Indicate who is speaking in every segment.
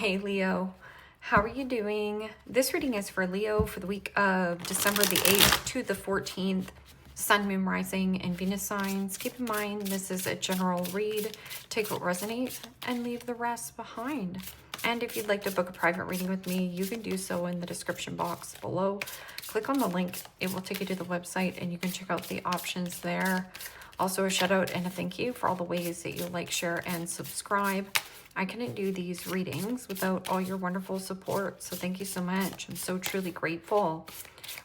Speaker 1: Hey Leo, how are you doing? This reading is for Leo for the week of December the 8th to the 14th. Sun, Moon, Rising, and Venus signs. Keep in mind this is a general read. Take what resonates and leave the rest behind. And if you'd like to book a private reading with me, you can do so in the description box below. Click on the link. It will take you to the website and you can check out the options there. Also a shout out and a thank you for all the ways that you like, share, and subscribe. I couldn't do these readings without all your wonderful support, so thank you so much. I'm so truly grateful.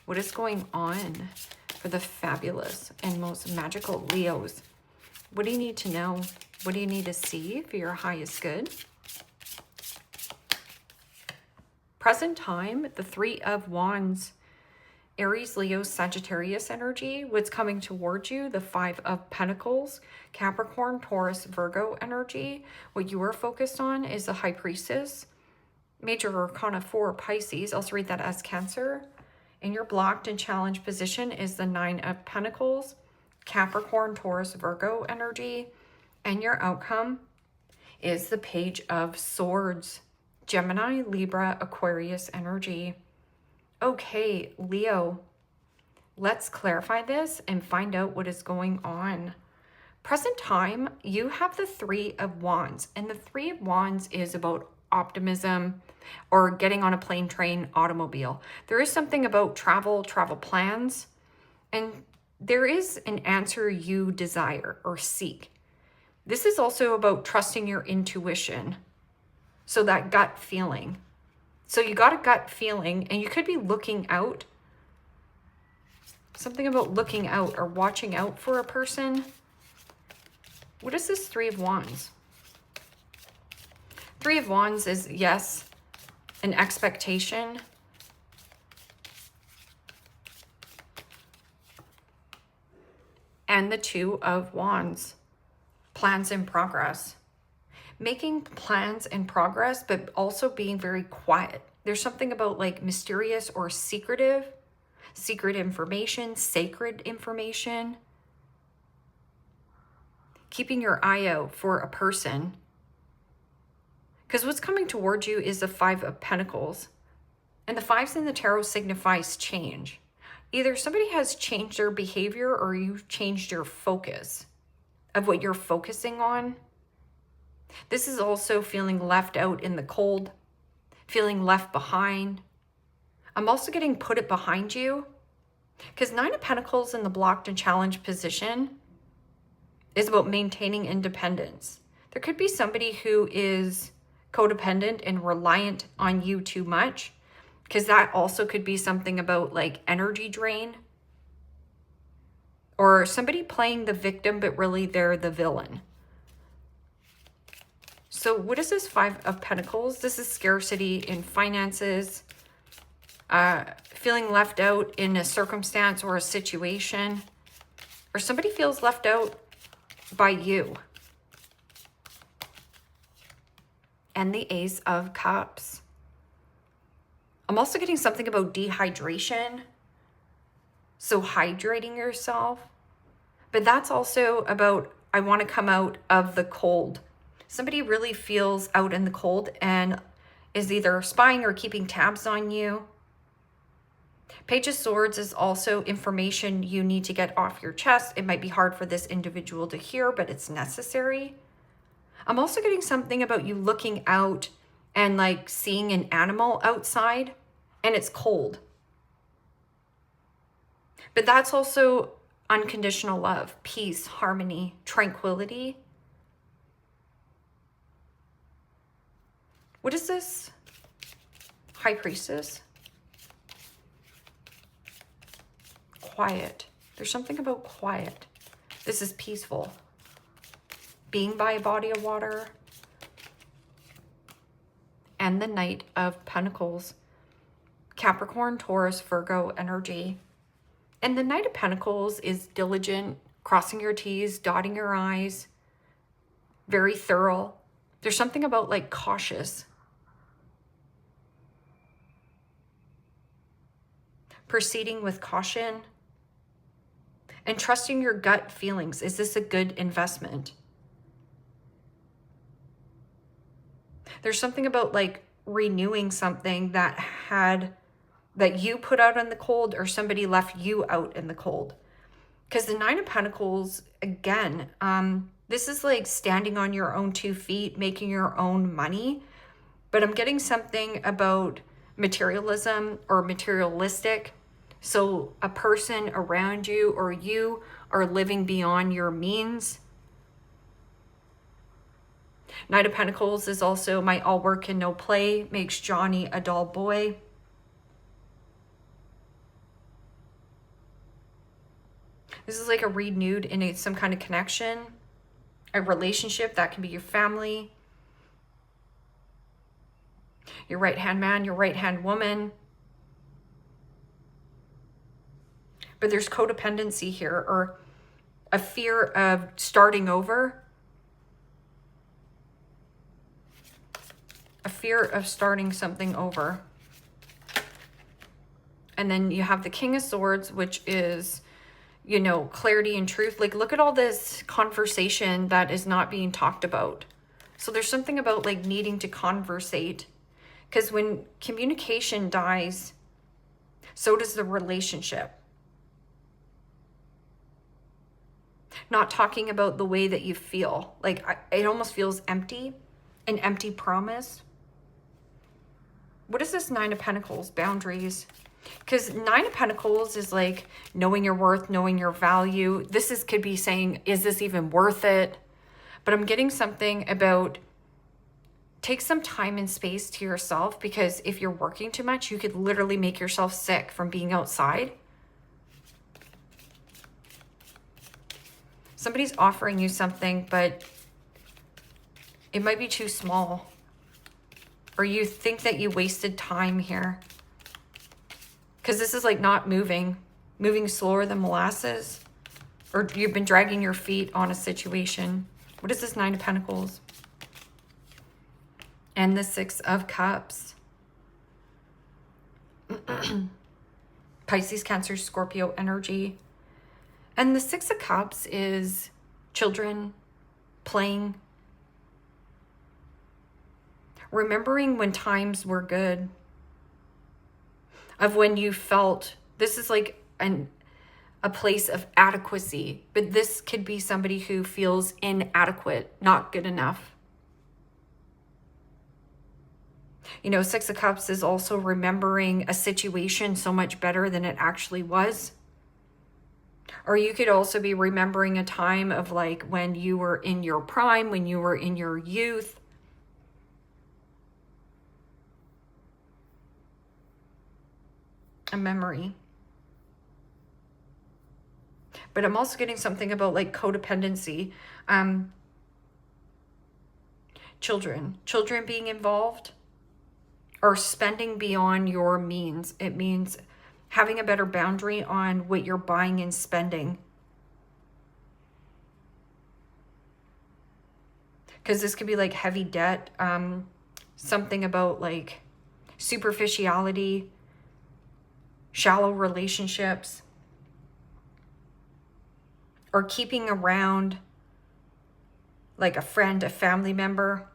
Speaker 1: What is going on for the fabulous and most magical Leos? What do you need to know? What do you need to see for your highest good? Present time, the Three of Wands. Aries, Leo, Sagittarius energy. What's coming towards you? The Five of Pentacles. Capricorn, Taurus, Virgo energy. What you are focused on is the High Priestess. Major Arcana 4, Pisces. Also read that as Cancer. And your blocked and challenged position is the Nine of Pentacles. Capricorn, Taurus, Virgo energy. And your outcome is the Page of Swords. Gemini, Libra, Aquarius energy. Okay, Leo, let's clarify this and find out what is going on. Present time, you have the Three of Wands, and the Three of Wands is about optimism or getting on a plane, train, automobile. There is something about travel plans, and there is an answer you desire or seek. This is also about trusting your intuition. So that gut feeling. So you got a gut feeling and you could be looking out. Something about looking out or watching out for a person. What is this Three of Wands? Three of Wands is, yes, an expectation. And the Two of Wands, plans in progress. Making plans in progress, but also being very quiet. There's something about like mysterious or secretive, secret information, sacred information. Keeping your eye out for a person. Because what's coming towards you is the Five of Pentacles. And the fives in the tarot signifies change. Either somebody has changed their behavior or you've changed your focus of what you're focusing on. This is also feeling left out in the cold, feeling left behind. I'm also getting put it behind you because Nine of Pentacles in the blocked and challenged position is about maintaining independence. There could be somebody who is codependent and reliant on you too much, because that also could be something about like energy drain, or somebody playing the victim, but really they're the villain. So what is this Five of Pentacles? This is scarcity in finances, feeling left out in a circumstance or a situation, or somebody feels left out by you. And the Ace of Cups. I'm also getting something about dehydration. So hydrating yourself. But that's also about, I want to come out of the cold. Somebody really feels out in the cold and is either spying or keeping tabs on you. Page of Swords is also information you need to get off your chest. It might be hard for this individual to hear, but it's necessary. I'm also getting something about you looking out and like seeing an animal outside and it's cold. But that's also unconditional love, peace, harmony, tranquility. What is this? High Priestess. Quiet. There's something about quiet. This is peaceful. Being by a body of water. And the Knight of Pentacles. Capricorn, Taurus, Virgo energy. And the Knight of Pentacles is diligent, crossing your T's, dotting your I's. Very thorough. There's something about like cautious. Proceeding with caution and trusting your gut feelings. Is this a good investment? There's something about like renewing something that you put out in the cold, or somebody left you out in the cold. Because the Nine of Pentacles, again, this is like standing on your own 2 feet, making your own money. But I'm getting something about materialism or materialistic. So a person around you or you are living beyond your means. Knight of Pentacles is also my all work and no play makes Johnny a dull boy. This is like a renewed in some kind of connection, a relationship that can be your family, your right-hand man, your right-hand woman. But there's codependency here, or a fear of starting over. A fear of starting something over. And then you have the King of Swords, which is, you know, clarity and truth. Like, look at all this conversation that is not being talked about. So there's something about like needing to conversate. Because when communication dies, so does the relationship. Not talking about the way that you feel. Like, it almost feels empty. An empty promise. What is this Nine of Pentacles? Boundaries. Because Nine of Pentacles is like knowing your worth, knowing your value. This could be saying, is this even worth it? But I'm getting something about take some time and space to yourself, because if you're working too much, you could literally make yourself sick from being outside. Somebody's offering you something, but it might be too small. Or you think that you wasted time here. Because this is like not moving slower than molasses. Or you've been dragging your feet on a situation. What is this Nine of Pentacles? And the Six of Cups. Pisces, Cancer, Scorpio energy. And the Six of Cups is children playing. Remembering when times were good. Of when you felt, this is like a place of adequacy. But this could be somebody who feels inadequate, not good enough. You know, Six of Cups is also remembering a situation so much better than it actually was. Or you could also be remembering a time of like when you were in your prime, when you were in your youth. A memory. But I'm also getting something about like codependency. Children being involved. Or spending beyond your means. It means having a better boundary on what you're buying and spending. Because this could be like heavy debt. Something about like superficiality. Shallow relationships. Or keeping around like a friend, a family member.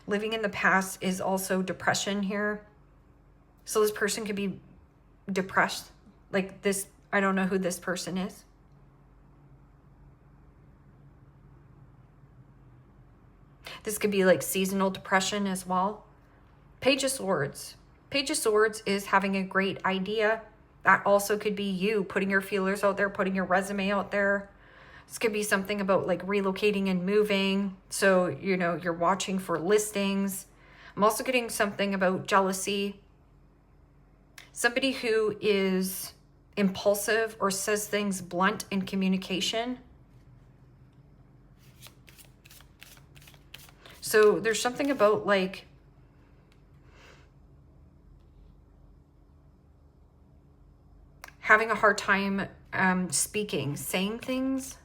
Speaker 1: Living in the past is also depression here. So this person could be depressed. Like this, I don't know who this person is. This could be like seasonal depression as well. Page of Swords. Page of Swords is having a great idea. That also could be you putting your feelers out there, putting your resume out there. This could be something about like relocating and moving. So, you know, you're watching for listings. I'm also getting something about jealousy. Somebody who is impulsive or says things blunt in communication. So there's something about like having a hard time speaking, saying things.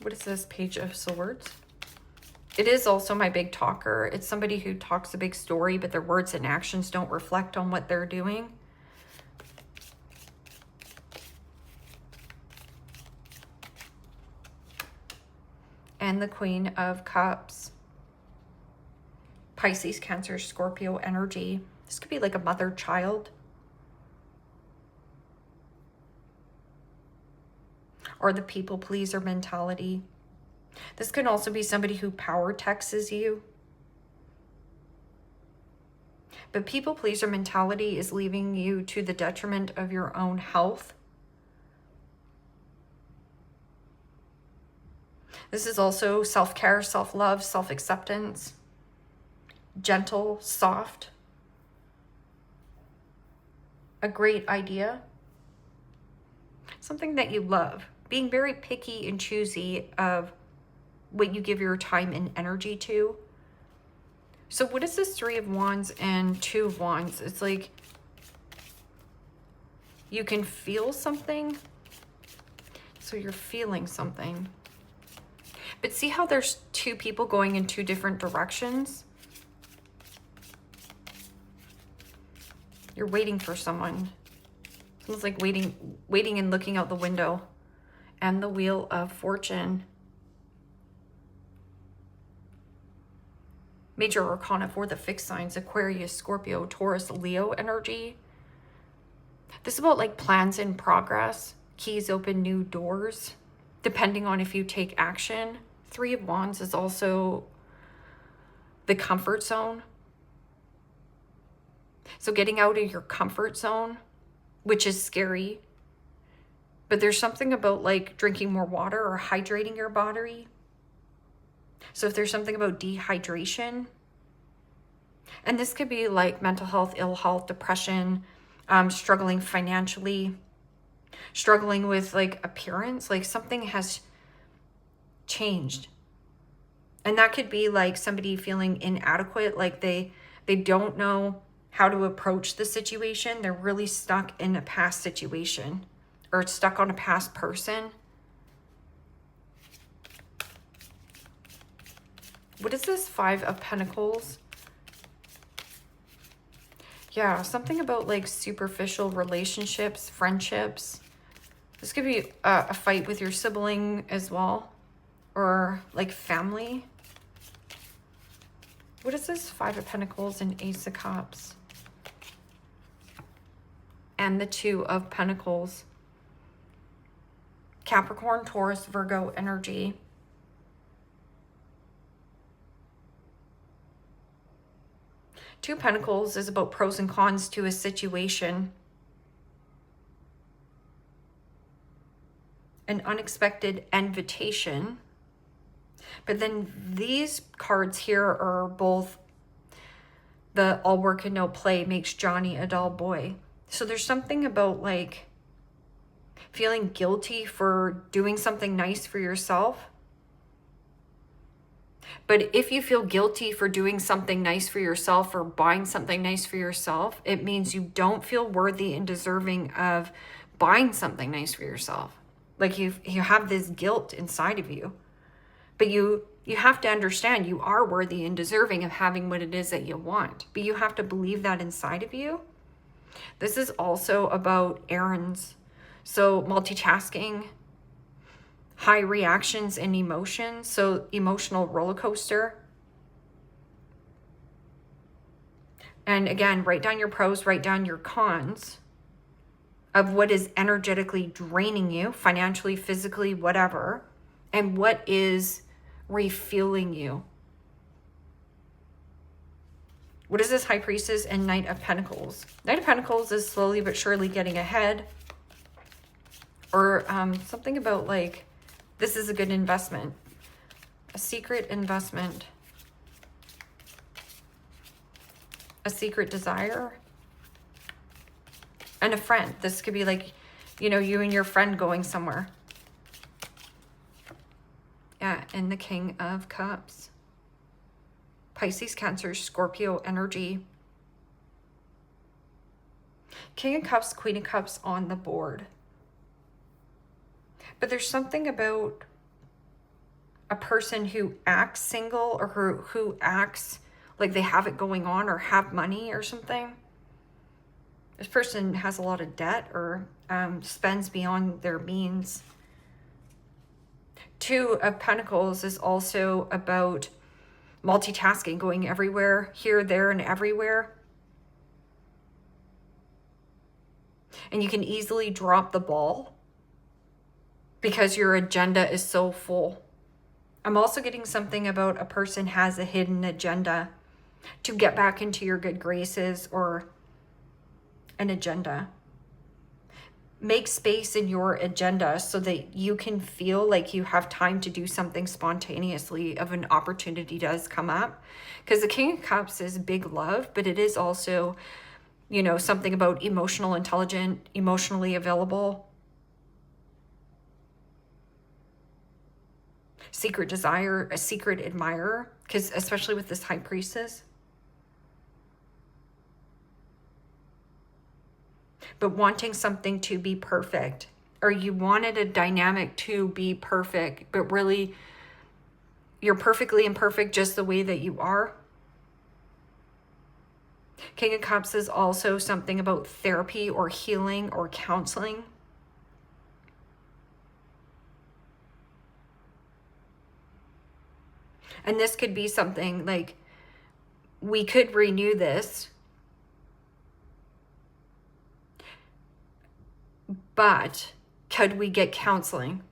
Speaker 1: What is this Page of Swords? It is also my big talker. It's somebody who talks a big story, but their words and actions don't reflect on what they're doing. and the Queen of Cups. Pisces, Cancer, Scorpio energy. This could be like a mother-child. Or the people pleaser mentality. This can also be somebody who power texts you. But people pleaser mentality is leaving you to the detriment of your own health. This is also self-care, self-love, self-acceptance. Gentle, soft. A great idea. Something that you love. Being very picky and choosy of what you give your time and energy to. So what is this Three of Wands and Two of Wands? It's like you can feel something. So you're feeling something. But see how there's two people going in two different directions? You're waiting for someone. Someone's like waiting and looking out the window. And the Wheel of Fortune. Major Arcana for the fixed signs, Aquarius, Scorpio, Taurus, Leo energy. This is about like plans in progress. Keys open new doors, depending on if you take action. Three of Wands is also the comfort zone. So getting out of your comfort zone, which is scary. But there's something about like drinking more water or hydrating your body. So if there's something about dehydration, and this could be like mental health, ill health, depression, struggling financially, struggling with like appearance, like something has changed. And that could be like somebody feeling inadequate, like they don't know how to approach the situation. They're really stuck in a past situation or stuck on a past person. What is this Five of Pentacles? Yeah, something about like superficial relationships, friendships. This could be a fight with your sibling as well, or like family. What is this Five of Pentacles and Ace of Cups? And the Two of Pentacles. Capricorn, Taurus, Virgo energy. Two of Pentacles is about pros and cons to a situation. An unexpected invitation. But then these cards here are both the all work and no play makes Johnny a dull boy. So there's something about like feeling guilty for doing something nice for yourself. But if you feel guilty for doing something nice for yourself or buying something nice for yourself, it means you don't feel worthy and deserving of buying something nice for yourself. Like you have this guilt inside of you. But you have to understand you are worthy and deserving of having what it is that you want. But you have to believe that inside of you. This is also about errands. So multitasking, high reactions and emotions. So emotional roller coaster. And again, write down your pros, write down your cons of what is energetically draining you, financially, physically, whatever, and what is refueling you. What is this High Priestess and Knight of Pentacles? Knight of Pentacles is slowly but surely getting ahead. Or something about like, this is a good investment. A secret investment. A secret desire. And a friend. This could be like, you know, you and your friend going somewhere. Yeah, and the King of Cups. Pisces, Cancer, Scorpio energy. King of Cups, Queen of Cups on the board. But there's something about a person who acts single or who acts like they have it going on or have money or something. This person has a lot of debt or spends beyond their means. Two of Pentacles is also about multitasking, going everywhere, here, there, and everywhere. And you can easily drop the ball because your agenda is so full. I'm also getting something about a person has a hidden agenda to get back into your good graces, or an agenda. Make space in your agenda so that you can feel like you have time to do something spontaneously if an opportunity does come up. Because the King of Cups is big love, but it is also, you know, something about emotional, intelligent, emotionally available. Secret desire, a secret admirer, because especially with this High Priestess. But wanting something to be perfect, or you wanted a dynamic to be perfect, but really you're perfectly imperfect just the way that you are. King of Cups is also something about therapy or healing or counseling. And this could be something like, we could renew this, but could we get counseling?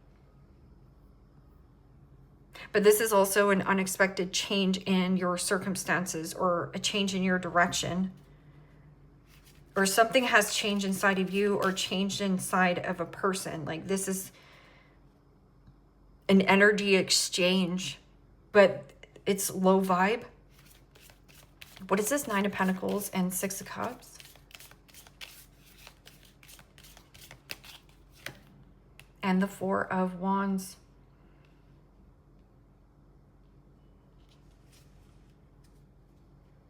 Speaker 1: But this is also an unexpected change in your circumstances, or a change in your direction. Or something has changed inside of you, or changed inside of a person. Like, this is an energy exchange, but it's low vibe. What is this? 9 of Pentacles and 6 of Cups. And the 4 of Wands.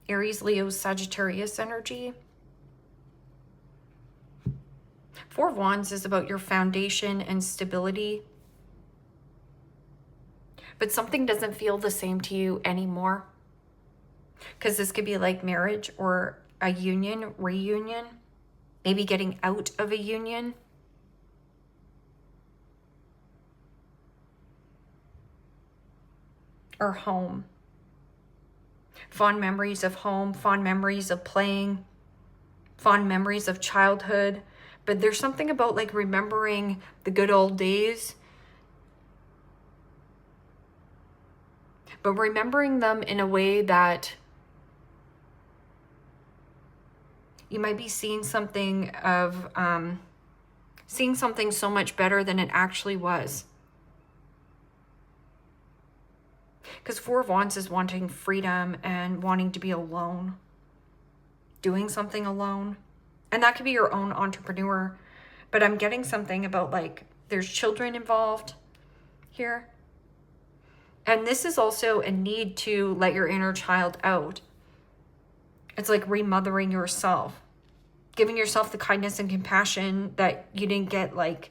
Speaker 1: Aries, Leo, Sagittarius energy. 4 of Wands is about your foundation and stability. But something doesn't feel the same to you anymore. Because this could be like marriage, or a union, reunion. Maybe getting out of a union. Or home. Fond memories of home, fond memories of playing, fond memories of childhood. But there's something about like remembering the good old days, but remembering them in a way that you might be seeing something of, seeing something so much better than it actually was. Because 4 of Wands is wanting freedom and wanting to be alone. Doing something alone. And that could be your own entrepreneur. But I'm getting something about like, there's children involved here. And this is also a need to let your inner child out. It's like remothering yourself. Giving yourself the kindness and compassion that you didn't get, like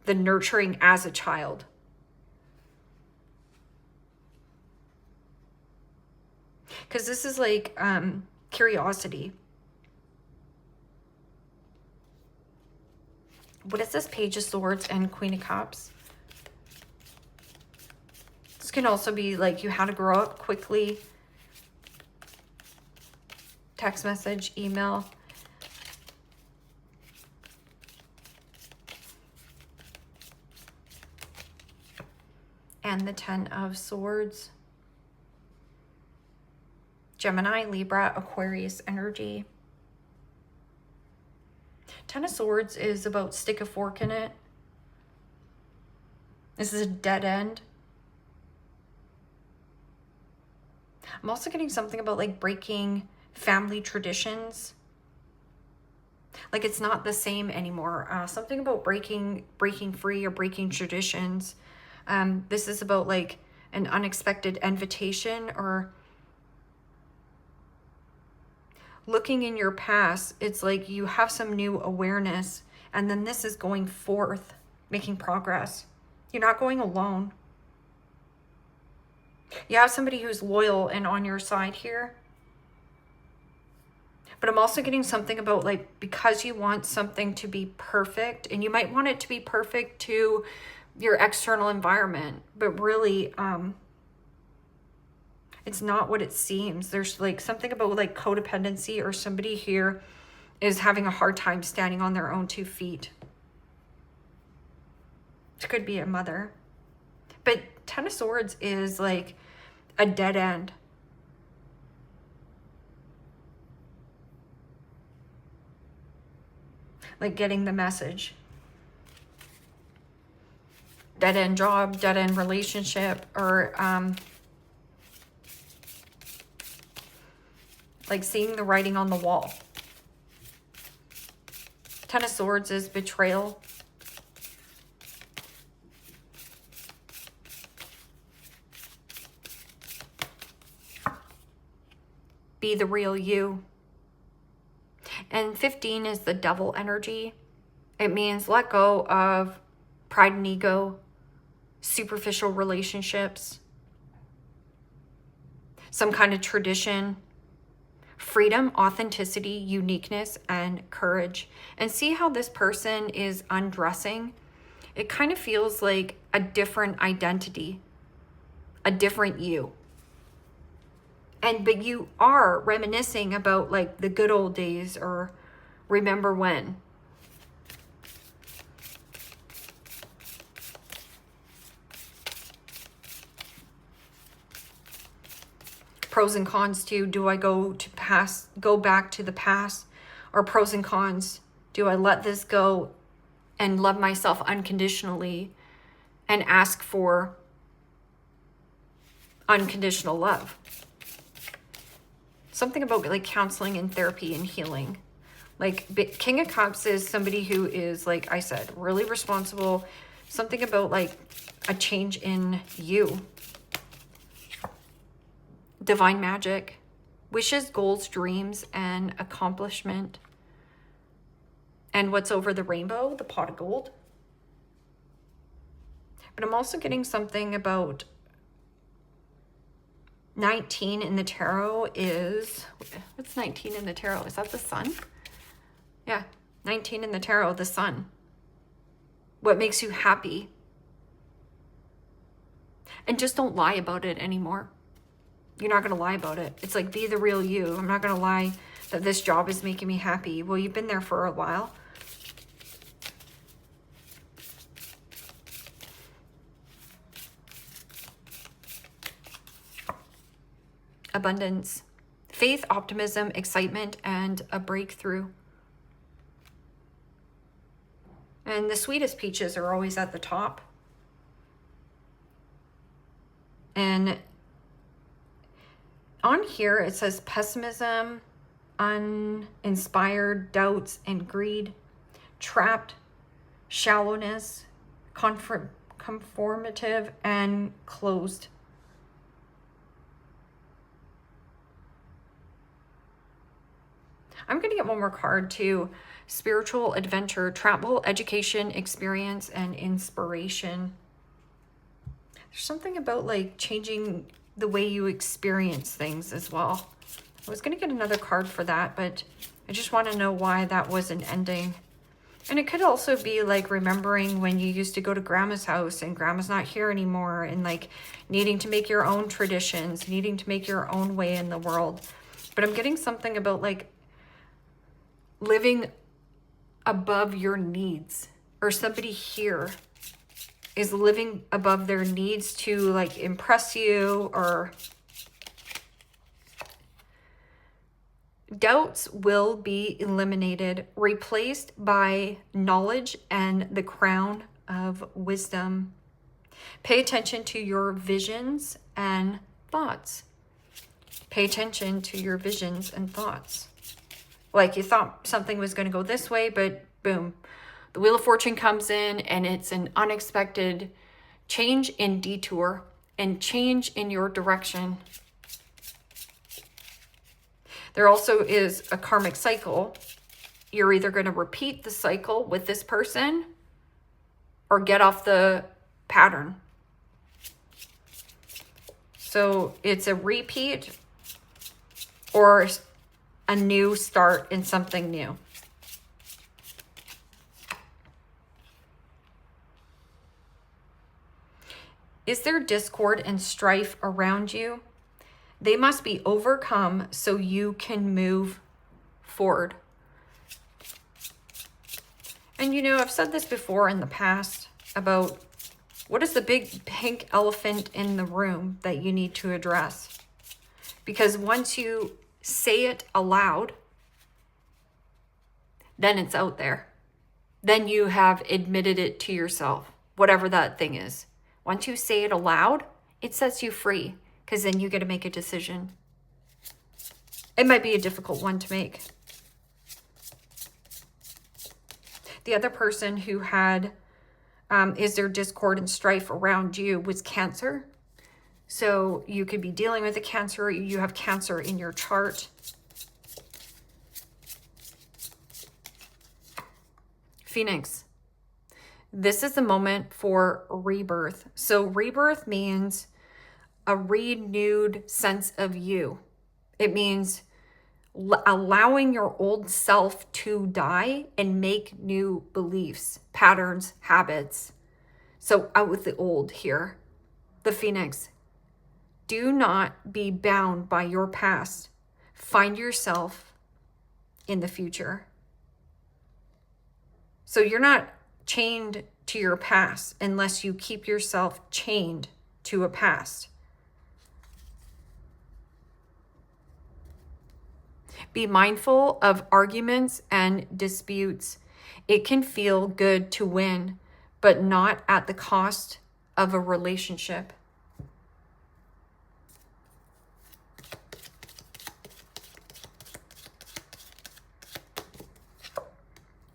Speaker 1: the nurturing as a child. Because this is like curiosity. What is this? Page of Swords and Queen of Cups. This can also be like you had to grow up quickly. Text message, email. And the 10 of Swords. Gemini, Libra, Aquarius energy. 10 of Swords is about stick a fork in it. This is a dead end. I'm also getting something about like breaking family traditions. Like it's not the same anymore. Something about breaking free or breaking traditions. This is about like an unexpected invitation, or looking in your past. It's like you have some new awareness, and then this is going forth, making progress. You're not going alone. You have somebody who's loyal and on your side here. But I'm also getting something about like, because you want something to be perfect, and you might want it to be perfect to your external environment, but really, it's not what it seems. There's like something about like codependency, or somebody here is having a hard time standing on their own 2 feet. It could be a mother. But 10 of Swords is like a dead end. Like getting the message. Dead end job, dead end relationship, or like seeing the writing on the wall. 10 of Swords is betrayal. Be the real you. And 15 is the devil energy. It means let go of pride and ego, superficial relationships, some kind of tradition, freedom, authenticity, uniqueness, and courage. And see how this person is undressing? It kind of feels like a different identity, a different you. But you are reminiscing about like the good old days, or remember when. Pros and cons too. Do I go back to the past? Or pros and cons, do I let this go and love myself unconditionally and ask for unconditional love? Something about like counseling and therapy and healing. Like King of Cups is somebody who is, like I said, really responsible. Something about like a change in you. Divine magic. Wishes, goals, dreams, and accomplishment. And what's over the rainbow? The pot of gold. But I'm also getting something about 19 in the tarot is, what's 19 in the tarot? Is that the sun? Yeah, 19 in the tarot, the sun. What makes you happy? And just don't lie about it anymore. You're not going to lie about it. It's like, be the real you. I'm not going to lie that this job is making me happy. Well, you've been there for a while. Abundance, faith, optimism, excitement, and a breakthrough. And the sweetest peaches are always at the top. And on here it says pessimism, uninspired, doubts, and greed, trapped, shallowness, conformative, and closed. I'm going to get one more card too. Spiritual, adventure, travel, education, experience, and inspiration. There's something about like changing the way you experience things as well. I was going to get another card for that, but I just want to know why that wasn't ending. And it could also be like remembering when you used to go to grandma's house and grandma's not here anymore, and like needing to make your own traditions, needing to make your own way in the world. But I'm getting something about like living above your needs, or somebody here is living above their needs to like impress you, or doubts will be eliminated, replaced by knowledge and the crown of wisdom. Pay attention to your visions and thoughts. Pay attention to your visions and thoughts. Like you thought something was going to go this way, but boom, the Wheel of Fortune comes in and it's an unexpected change in detour and change in your direction. There also is a karmic cycle. You're either going to repeat the cycle with this person or get off the pattern. So it's a repeat or a new start in something new. Is there discord and strife around you? They must be overcome so you can move forward. And you know, I've said this before in the past about what is the big pink elephant in the room that you need to address? Because once you say it aloud, then it's out there. Then you have admitted it to yourself, whatever that thing is. Once you say it aloud, it sets you free, because then you get to make a decision. It might be a difficult one to make. The other person who had, is there discord and strife around you, was Cancer. So you could be dealing with a Cancer, you have Cancer in your chart. Phoenix. This is the moment for rebirth. So rebirth means a renewed sense of you. It means allowing your old self to die and make new beliefs, patterns, habits. So out with the old here. The Phoenix. Do not be bound by your past. Find yourself in the future. So you're not chained to your past unless you keep yourself chained to a past. Be mindful of arguments and disputes. It can feel good to win, but not at the cost of a relationship.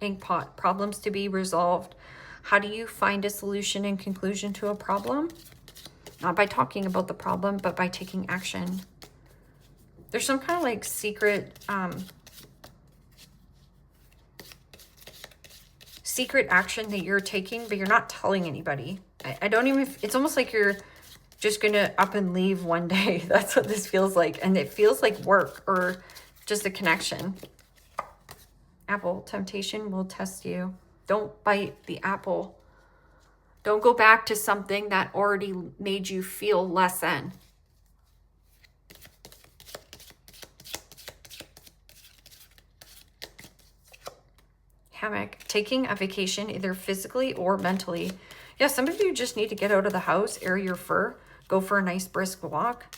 Speaker 1: Inkpot, problems to be resolved. How do you find a solution and conclusion to a problem? Not by talking about the problem, but by taking action. There's some kind of like secret, secret action that you're taking, but you're not telling anybody. I don't even, it's almost like you're just going to up and leave one day. That's what this feels like. And it feels like work or just a connection. Apple, temptation will test you. Don't bite the apple. Don't go back to something that already made you feel less than. Hammock, taking a vacation either physically or mentally. Yeah, some of you just need to get out of the house, air your fur, go for a nice brisk walk.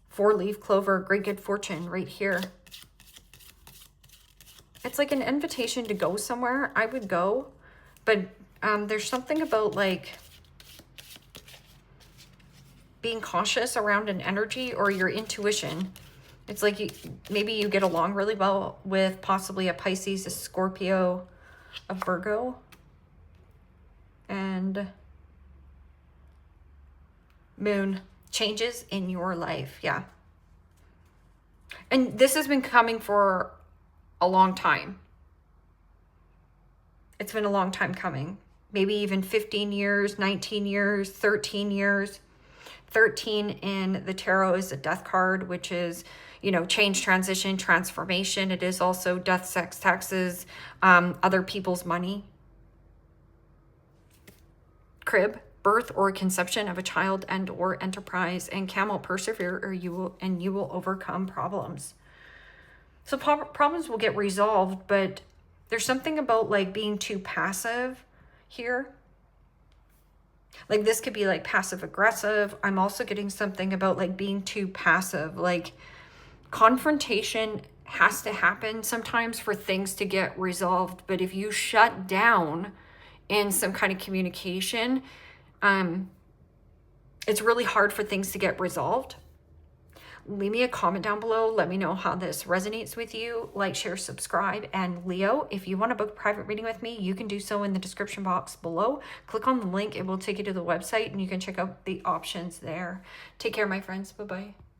Speaker 1: Four-leaf clover, great good fortune right here. It's like an invitation to go somewhere. I would go, but there's something about like being cautious around an energy or your intuition. It's like maybe you get along really well with possibly a Pisces, a Scorpio, a Virgo, and Moon. Changes in your life. Yeah. And this has been coming for a long time. It's been a long time coming. Maybe even 15 years, 19 years, 13 years. 13 in the tarot is a death card, which is, you know, change, transition, transformation. It is also death, sex, taxes, other people's money. Crib, birth or conception of a child and or enterprise. And Camel, persevere or you will overcome problems. So problems will get resolved, but there's something about like being too passive here. Like this could be like passive aggressive. I'm also getting something about like being too passive. Like confrontation has to happen sometimes for things to get resolved. But if you shut down in some kind of communication, it's really hard for things to get resolved. Leave me a comment down below. Let me know how this resonates with you. Like, share, subscribe. And Leo, if you want to book a private reading with me, you can do so in the description box below. Click on the link. It will take you to the website and you can check out the options there. Take care, my friends. Bye-bye.